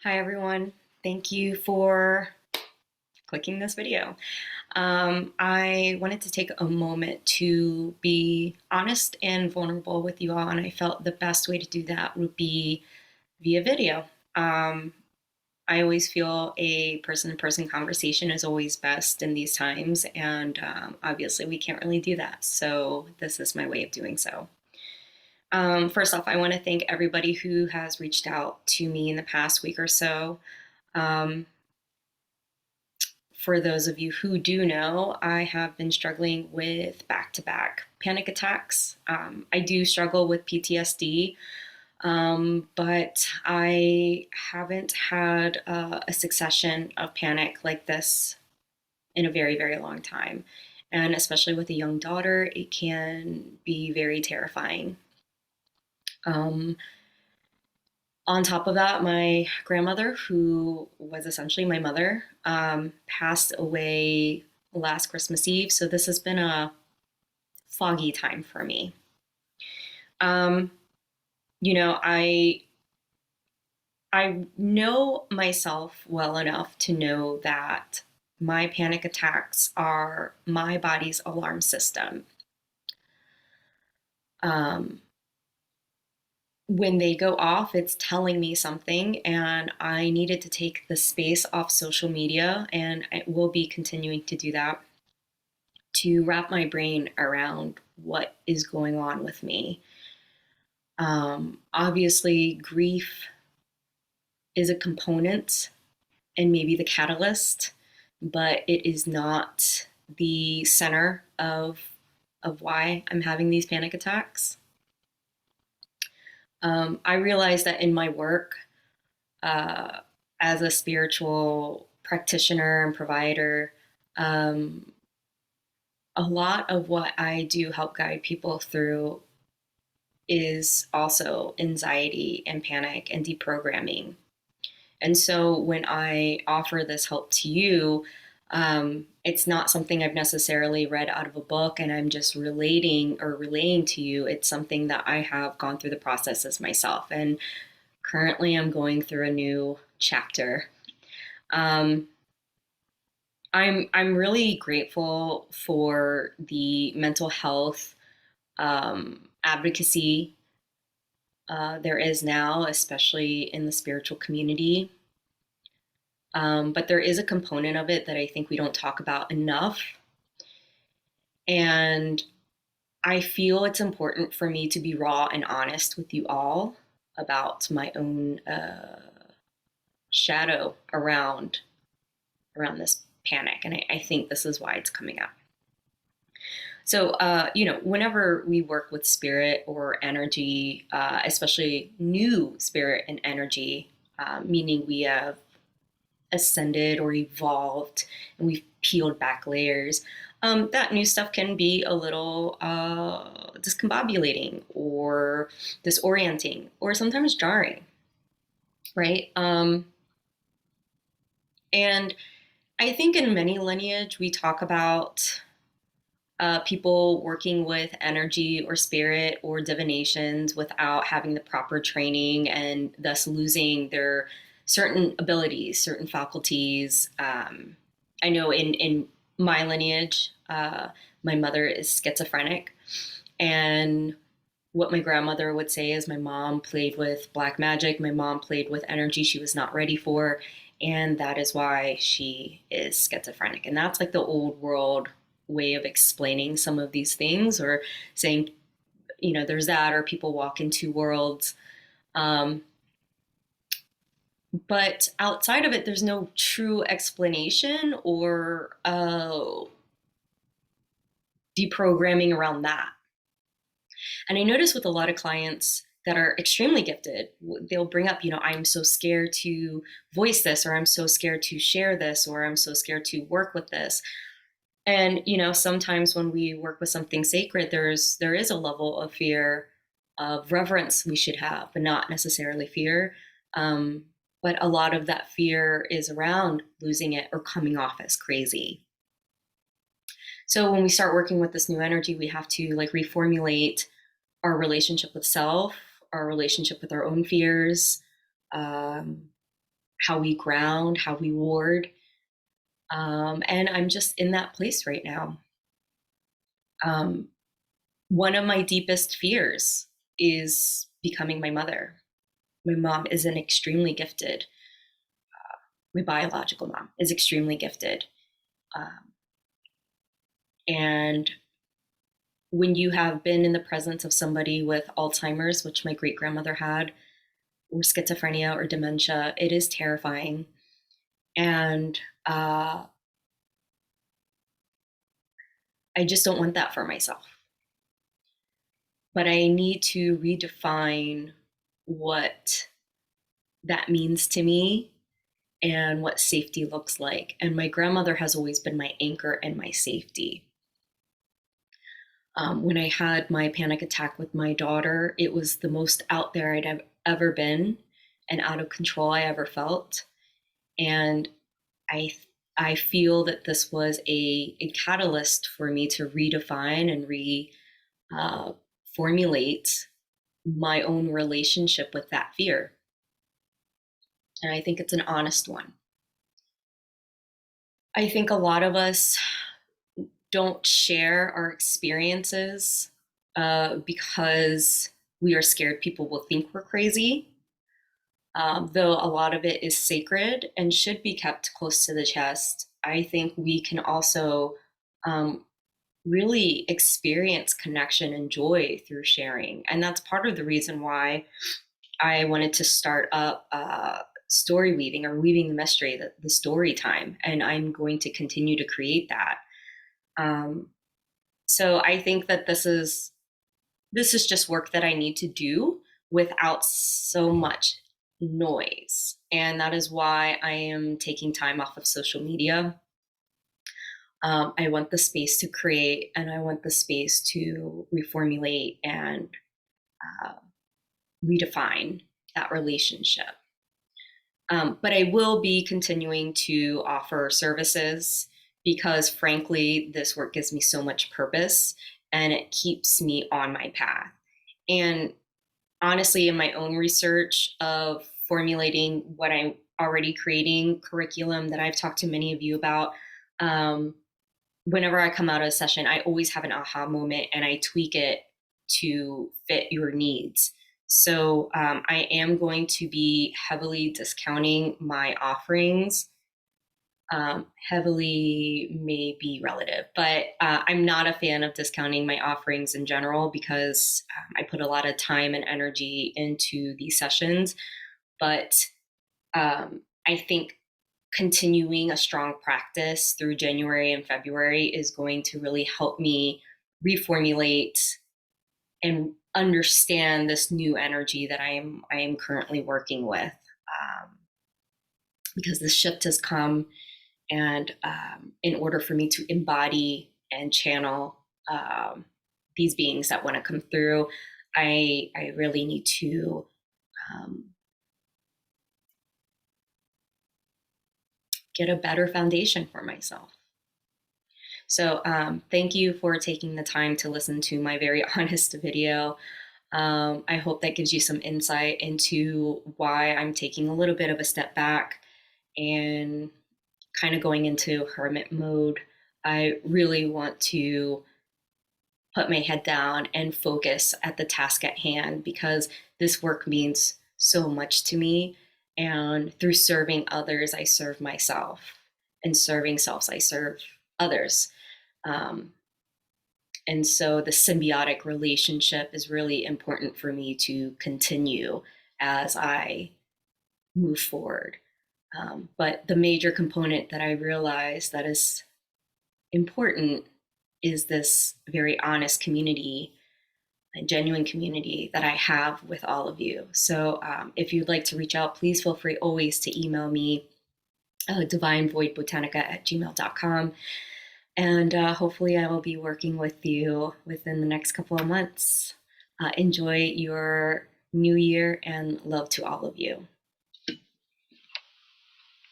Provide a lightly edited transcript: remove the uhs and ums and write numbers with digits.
Hi everyone. Thank you for clicking this video. I wanted to take a moment to be honest and vulnerable with you all, and I felt the best way to do that would be via video. Um, I always feel a person-to-person conversation is always best in these times, and obviously we can't really do that, so this is my way of doing so. First off, I want to thank everybody who has reached out to me in the past week or so. Um, For those of you who do know, I have been struggling with back to back panic attacks. I do struggle with PTSD, but I haven't had a succession of panic like this in a very, very long time. And especially with a young daughter, it can be very terrifying. Um, on top of that, my grandmother, who was essentially my mother, passed away last Christmas Eve. So this has been a foggy time for me. Um, you know, I know myself well enough to know that my panic attacks are my body's alarm system. Um, when they go off, it's telling me something, and I needed to take the space off social media, and I will be continuing to do that to wrap my brain around what is going on with me. Obviously, grief is a component and maybe the catalyst, but it is not the center of why I'm having these panic attacks. I realize that in my work uh, as a spiritual practitioner and provider, um, a lot of what I do help guide people through is also anxiety and panic and deprogramming. And so when I offer this help to you, it's not something I've necessarily read out of a book and I'm just relating or relaying to you. It's something that I have gone through the processes myself. And currently I'm going through a new chapter. Um, I'm really grateful for the mental health advocacy there is now, especially in the spiritual community. But there is a component of it that I think we don't talk about enough. And I feel it's important for me to be raw and honest with you all about my own shadow around this panic. And I think this is why it's coming up. So, whenever we work with spirit or energy, especially new spirit and energy, meaning we have ascended or evolved and we've peeled back layers, that new stuff can be a little discombobulating or disorienting or sometimes jarring, right? And I think in many lineage, we talk about people working with energy or spirit or divinations without having the proper training and thus losing their certain abilities, certain faculties. I know in my lineage, my mother is schizophrenic. And what my grandmother would say is my mom played with black magic, my mom played with energy she was not ready for. And that is why she is schizophrenic. And that's like the old world way of explaining some of these things or saying, there's that, or people walk in two worlds. Um, but outside of it, there's no true explanation or deprogramming around that. And I notice with a lot of clients that are extremely gifted, they'll bring up, I'm so scared to voice this, or I'm so scared to share this, or I'm so scared to work with this. And, sometimes when we work with something sacred, there is a level of fear, of reverence we should have, but not necessarily fear. But a lot of that fear is around losing it or coming off as crazy. So when we start working with this new energy, we have to like reformulate our relationship with self, our relationship with our own fears, um, how we ground, how we ward. And I'm just in that place right now. Um, One of my deepest fears is becoming my mother. My mom is an extremely gifted, my biological mom is extremely gifted. Um, and when you have been in the presence of somebody with Alzheimer's, which my great grandmother had, or schizophrenia or dementia, it is terrifying. And I just don't want that for myself. But I need to redefine what that means to me and what safety looks like. And my grandmother has always been my anchor and my safety. When I had my panic attack with my daughter, it was the most out there I'd have ever been and out of control I ever felt. And I I feel that this was a catalyst for me to redefine and formulate my own relationship with that fear. And I think it's an honest one. I think a lot of us don't share our experiences because we are scared people will think we're crazy. Though a lot of it is sacred and should be kept close to the chest, I think we can also um, really experience connection and joy through sharing. And that's part of the reason why I wanted to start up story weaving or weaving the mystery, the story time. And I'm going to continue to create that. Um, so I think that this is just work that I need to do without so much noise. And that is why I am taking time off of social media. I want the space to create and I want the space to reformulate and uh, redefine that relationship. But I will be continuing to offer services because, frankly, this work gives me so much purpose and it keeps me on my path. And honestly, in my own research of formulating what I'm already creating, curriculum that I've talked to many of you about, um, whenever I come out of a session, I always have an aha moment and I tweak it to fit your needs. So I am going to be heavily discounting my offerings. Heavily may be relative, but I'm not a fan of discounting my offerings in general because I put a lot of time and energy into these sessions. But I think continuing a strong practice through January and February is going to really help me reformulate and understand this new energy that I am currently working with, because this shift has come, and in order for me to embody and channel these beings that want to come through, I really need to um, get a better foundation for myself. So thank you for taking the time to listen to my very honest video. I hope that gives you some insight into why I'm taking a little bit of a step back and kind of going into hermit mode. I really want to put my head down and focus at the task at hand because this work means so much to me. And through serving others, I serve myself. And serving selves, I serve others. Um, and so the symbiotic relationship is really important for me to continue as I move forward. But the major component that I realize that is important is this very honest community, a genuine community that I have with all of you. So if you'd like to reach out, please feel free always to email me, divinevoidbotanica@gmail.com. And hopefully I will be working with you within the next couple of months. Enjoy your new year and love to all of you.